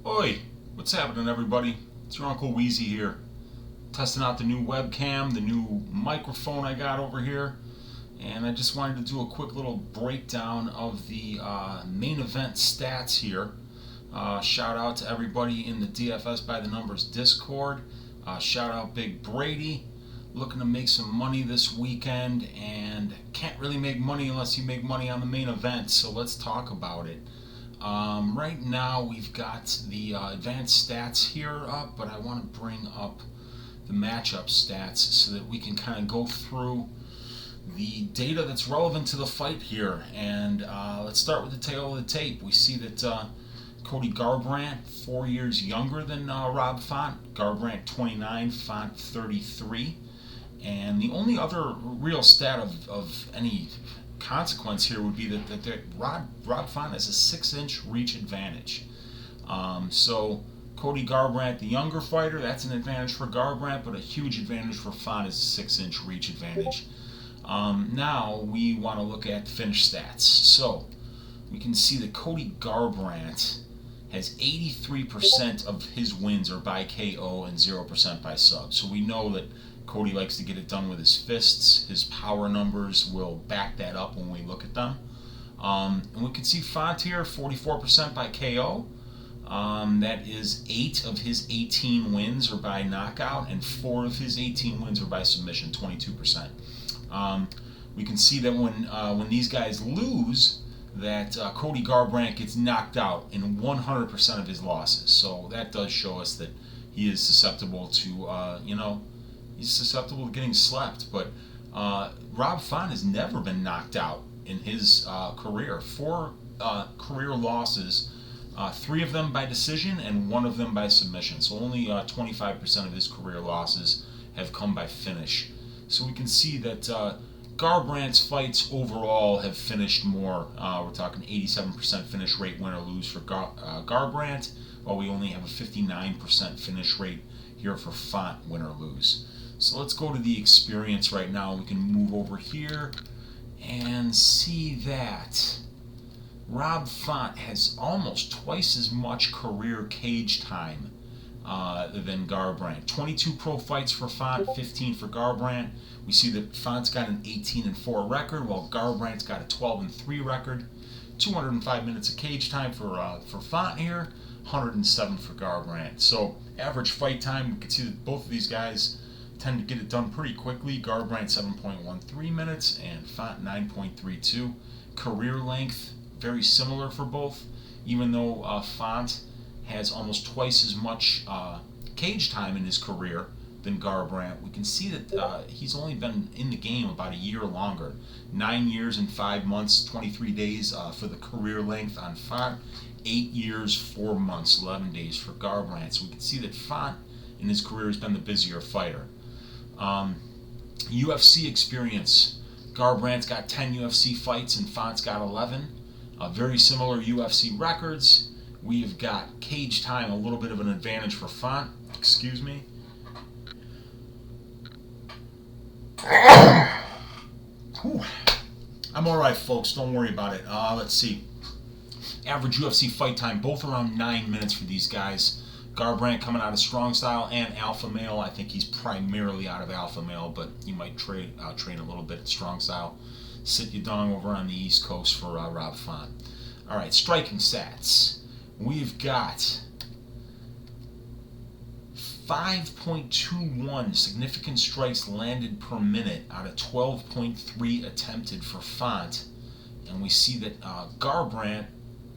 Oi, what's happening, everybody? It's your Uncle Weezy here, testing out the new webcam, the new microphone I got over here, and I just wanted to do a quick little breakdown of the main event stats here. Shout out to everybody in the DFS by the Numbers Discord. Shout out Big Brady, looking to make some money this weekend, and can't really make money unless you make money on the main event, so let's talk about it. Right now we've got the advanced stats here up, but I want to bring up the matchup stats so that we can kind of go through the data that's relevant to the fight here. And let's start with the tail of the tape. We see that Cody Garbrandt, 4 years younger than Rob Font. Garbrandt 29, Font 33. And the only other real stat of any consequence here would be that Rob Font has a 6-inch reach advantage. So Cody Garbrandt, the younger fighter, that's an advantage for Garbrandt, but a huge advantage for Font is a 6-inch reach advantage. Now we want to look at finish stats. So we can see that Cody Garbrandt has 83% of his wins are by KO and 0% by sub. So we know that Cody likes to get it done with his fists. His power numbers will back that up when we look at them. And we can see Font here, 44% by KO. That is 8 of his 18 wins are by knockout, and 4 of his 18 wins are by submission, 22%. We can see that when these guys lose, that Cody Garbrandt gets knocked out in 100% of his losses. So that does show us that he is susceptible to, he's susceptible to getting slept. But Rob Font has never been knocked out in his career. 4 career losses, 3 of them by decision and 1 of them by submission. So only 25% of his career losses have come by finish. So we can see that Garbrandt's fights overall have finished more. We're talking 87% finish rate, win or lose for Garbrandt, while we only have a 59% finish rate here for Font, win or lose. So let's go to the experience right now. We can move over here and see that Rob Font has almost twice as much career cage time than Garbrandt. 22 pro fights for Font, 15 for Garbrandt. We see that Font's got an 18-4 record, while Garbrandt's got a 12-3 record. 205 minutes of cage time for Font here, 107 for Garbrandt. So average fight time, we can see that both of these guys tend to get it done pretty quickly. Garbrandt 7.13 minutes and Font 9.32. Career length, very similar for both, even though Font has almost twice as much cage time in his career than Garbrandt. We can see that he's only been in the game about a year longer. 9 years and 5 months, 23 days for the career length on Font. 8 years, 4 months, 11 days for Garbrandt. So we can see that Font in his career has been the busier fighter. UFC experience. Garbrandt's got 10 UFC fights and Font's got 11. Very similar UFC records. We've got cage time, a little bit of an advantage for Font. Excuse me. Whew. I'm alright, folks. Don't worry about it. Let's see. Average UFC fight time, both around 9 minutes for these guys. Garbrandt coming out of strong style and alpha male. I think he's primarily out of alpha male, but he might train a little bit at strong style. Sit you dong over on the East Coast for Rob Font. Alright, striking stats. We've got 5.21 significant strikes landed per minute out of 12.3 attempted for Font. And we see that Garbrandt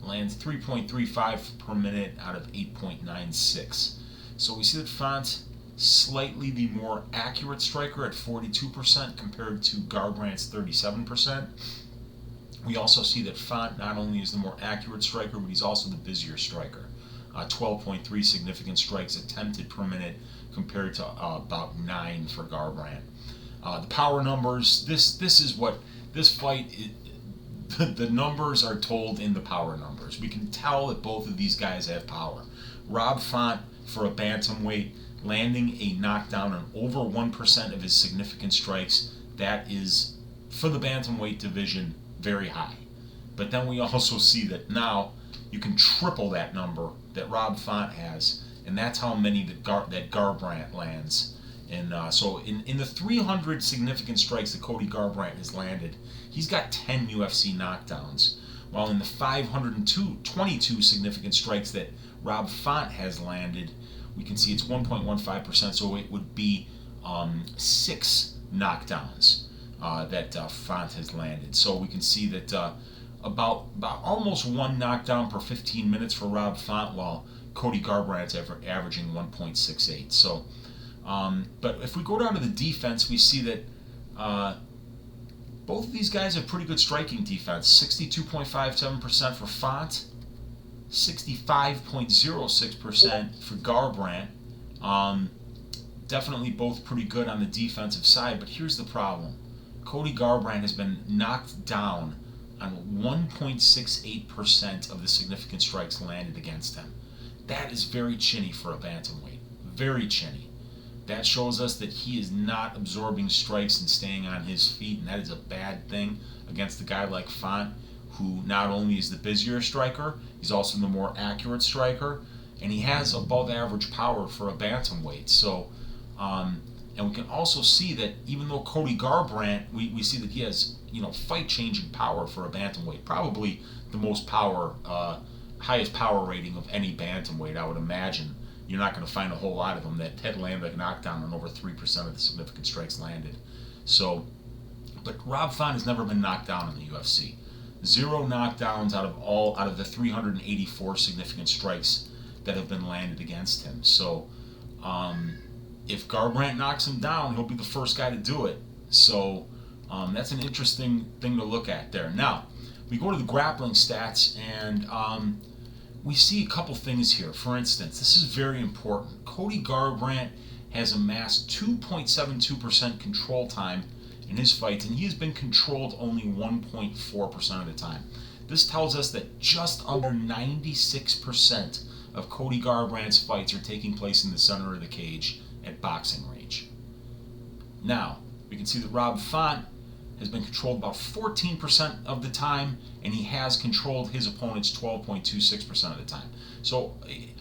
lands 3.35 per minute out of 8.96. So we see that Font slightly the more accurate striker at 42% compared to Garbrandt's 37%. We also see that Font not only is the more accurate striker, but he's also the busier striker. 12.3 significant strikes attempted per minute compared to about 9 for Garbrandt. The power numbers, this is what this fight, the numbers are told in the power numbers. We can tell that both of these guys have power. Rob Font, for a bantamweight, landing a knockdown on over 1% of his significant strikes. That is, for the bantamweight division, very high. But then we also see that now you can triple that number that Rob Font has, and that's how many that Garbrandt lands. And so in the 300 significant strikes that Cody Garbrandt has landed, he's got 10 UFC knockdowns, while in the 522 significant strikes that Rob Font has landed, we can see it's 1.15%, so it would be 6 knockdowns that Font has landed. So we can see that about almost 1 knockdown per 15 minutes for Rob Font, while Cody Garbrandt's averaging 1.68. So, but if we go down to the defense, we see that both of these guys have pretty good striking defense. 62.57% for Font, 65.06% for Garbrandt. Definitely both pretty good on the defensive side, but here's the problem. Cody Garbrandt has been knocked down on 1.68% of the significant strikes landed against him. That is very chinny for a bantamweight. Very chinny. That shows us that he is not absorbing strikes and staying on his feet, and that is a bad thing against a guy like Font, who not only is the busier striker, he's also the more accurate striker, and he has above average power for a bantamweight. So, and we can also see that even though Cody Garbrandt, we see that he has, fight-changing power for a bantamweight, probably the most power, highest power rating of any bantamweight, I would imagine. You're not going to find a whole lot of them that land a knockdown on over 3% of the significant strikes landed. So, but Rob Font has never been knocked down in the UFC. 0 knockdowns out of the 384 significant strikes that have been landed against him. So, if Garbrandt knocks him down, he'll be the first guy to do it. So, that's an interesting thing to look at there. Now, we go to the grappling stats, and we see a couple things here. For instance, this is very important. Cody Garbrandt has amassed 2.72% control time in his fights, and he has been controlled only 1.4% of the time. This tells us that just under 96% of Cody Garbrandt's fights are taking place in the center of the cage at boxing range. Now, we can see that Rob Font has been controlled about 14% of the time, and he has controlled his opponents 12.26% of the time. So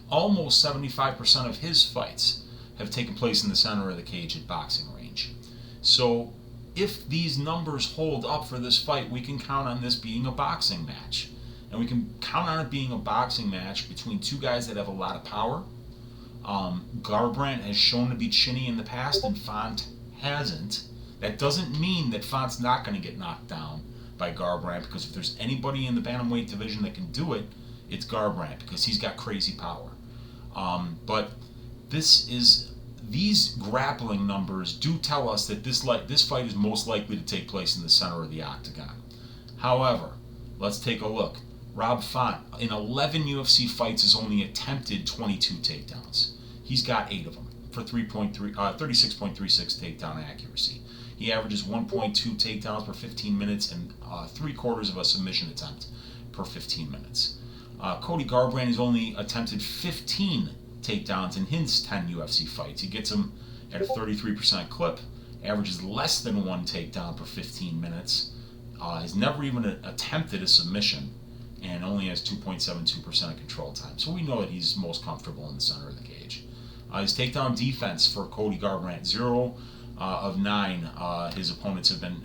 almost 75% of his fights have taken place in the center of the cage at boxing range. So if these numbers hold up for this fight, we can count on this being a boxing match. And we can count on it being a boxing match between two guys that have a lot of power. Garbrandt has shown to be chinny in the past, and Font hasn't. That doesn't mean that Font's not going to get knocked down by Garbrandt, because if there's anybody in the bantamweight division that can do it, it's Garbrandt, because he's got crazy power. But these grappling numbers do tell us that this fight is most likely to take place in the center of the octagon. However, let's take a look. Rob Font, in 11 UFC fights, has only attempted 22 takedowns. He's got 8 of them for 36.36 takedown accuracy. He averages 1.2 takedowns per 15 minutes and 3/4 of a submission attempt per 15 minutes. Cody Garbrandt has only attempted 15 takedowns in his 10 UFC fights. He gets them at a 33% clip, averages less than 1 takedown per 15 minutes, has never even attempted a submission, and only has 2.72% of control time. So we know that he's most comfortable in the center of the cage. His takedown defense for Cody Garbrandt, 0 of 9. His opponents have been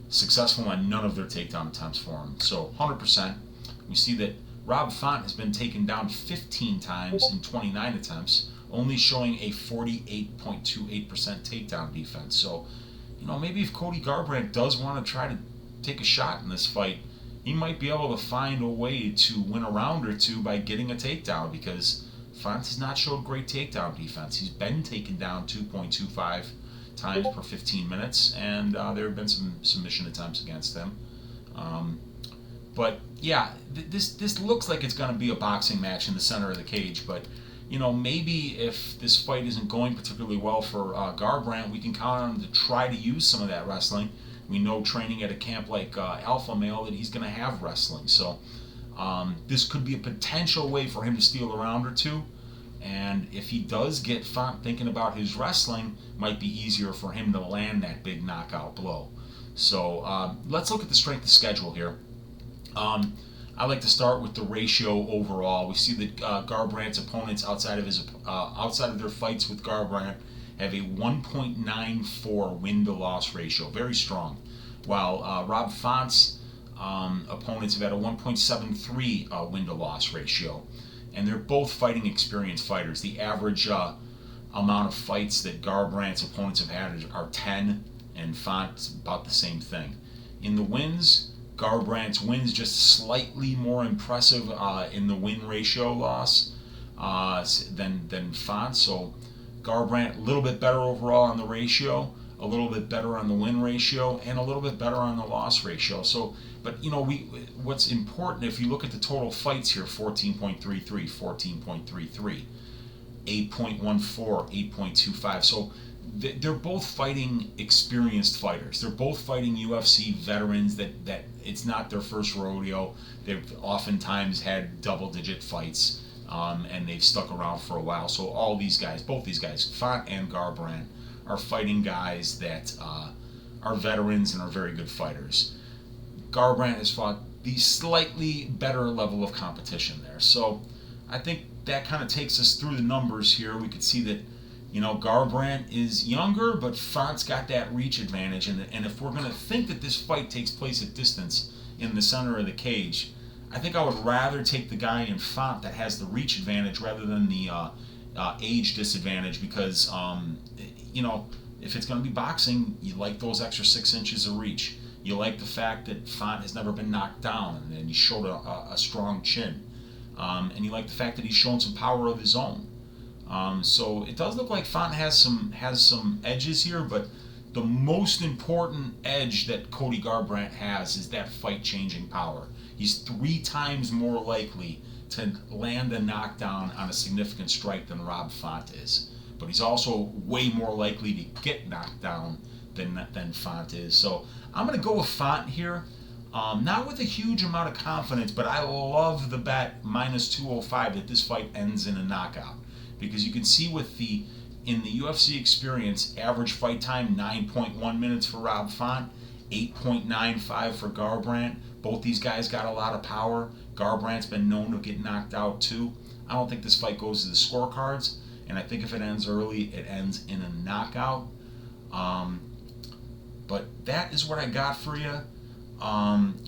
successful on none of their takedown attempts for him. So 100%. We see that Rob Font has been taken down 15 times in 29 attempts, only showing a 48.28% takedown defense. So, maybe if Cody Garbrandt does want to try to take a shot in this fight, he might be able to find a way to win a round or two by getting a takedown, because Font has not showed great takedown defense. He's been taken down 2.25 times per 15 minutes, and there have been some submission attempts against him. But yeah, this looks like it's going to be a boxing match in the center of the cage. But maybe if this fight isn't going particularly well for Garbrandt, we can count on him to try to use some of that wrestling. We know training at a camp like Alpha Male that he's going to have wrestling. So this could be a potential way for him to steal a round or two. And if he does get Font thinking about his wrestling, it might be easier for him to land that big knockout blow. So let's look at the strength of schedule here. I like to start with the ratio overall. We see that Garbrandt's opponents outside of their fights with Garbrandt have a 1.94 win to loss ratio, very strong. While Rob Font's opponents have had a 1.73 win to loss ratio, and they're both fighting experienced fighters. The average amount of fights that Garbrandt's opponents have had are 10, and Font's about the same thing. In the wins, Garbrandt's wins just slightly more impressive in the win ratio loss than Font. So Garbrandt a little bit better overall on the ratio, a little bit better on the win ratio, and a little bit better on the loss ratio. So, but you know, what's important, if you look at the total fights here, 14.33, 14.33, 8.14, 8.25. So they're both fighting experienced fighters. They're both fighting UFC veterans that it's not their first rodeo. They've oftentimes had double-digit fights, and they've stuck around for a while. So all these guys, both these guys, Font and Garbrandt, are fighting guys that are veterans and are very good fighters. Garbrandt has fought the slightly better level of competition there. So I think that kind of takes us through the numbers here. We could see that, you know, Garbrandt is younger, but Font's got that reach advantage. And if we're going to think that this fight takes place at distance in the center of the cage, I think I would rather take the guy in Font that has the reach advantage rather than the age disadvantage, because, you know, if it's going to be boxing, you like those extra 6 inches of reach. You like the fact that Font has never been knocked down and he showed a strong chin. And you like the fact that he's shown some power of his own. So it does look like Font has some edges here, but the most important edge that Cody Garbrandt has is that fight-changing power. He's 3 times more likely to land a knockdown on a significant strike than Rob Font is. But he's also way more likely to get knocked down than Font is. So I'm going to go with Font here. Not with a huge amount of confidence, but I love the bet -205 that this fight ends in a knockout. Because you can see in the UFC experience, average fight time 9.1 minutes for Rob Font, 8.95 for Garbrandt. Both these guys got a lot of power. Garbrandt's been known to get knocked out too. I don't think this fight goes to the scorecards, and I think if it ends early, it ends in a knockout. But that is what I got for you.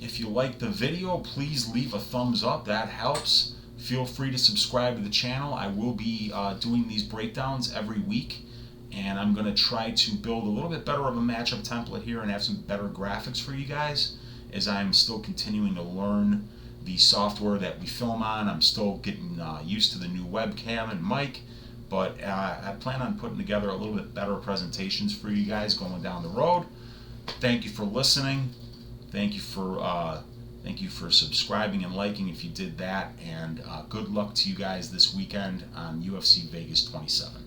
If you like the video, please leave a thumbs up. That helps. Feel free to subscribe to the channel. I will be doing these breakdowns every week, and I'm going to try to build a little bit better of a matchup template here and have some better graphics for you guys, as I'm still continuing to learn the software that we film on. I'm still getting used to the new webcam and mic, but I plan on putting together a little bit better presentations for you guys going down the road. Thank you for listening. Thank you for subscribing and liking if you did that, and good luck to you guys this weekend on UFC Vegas 27.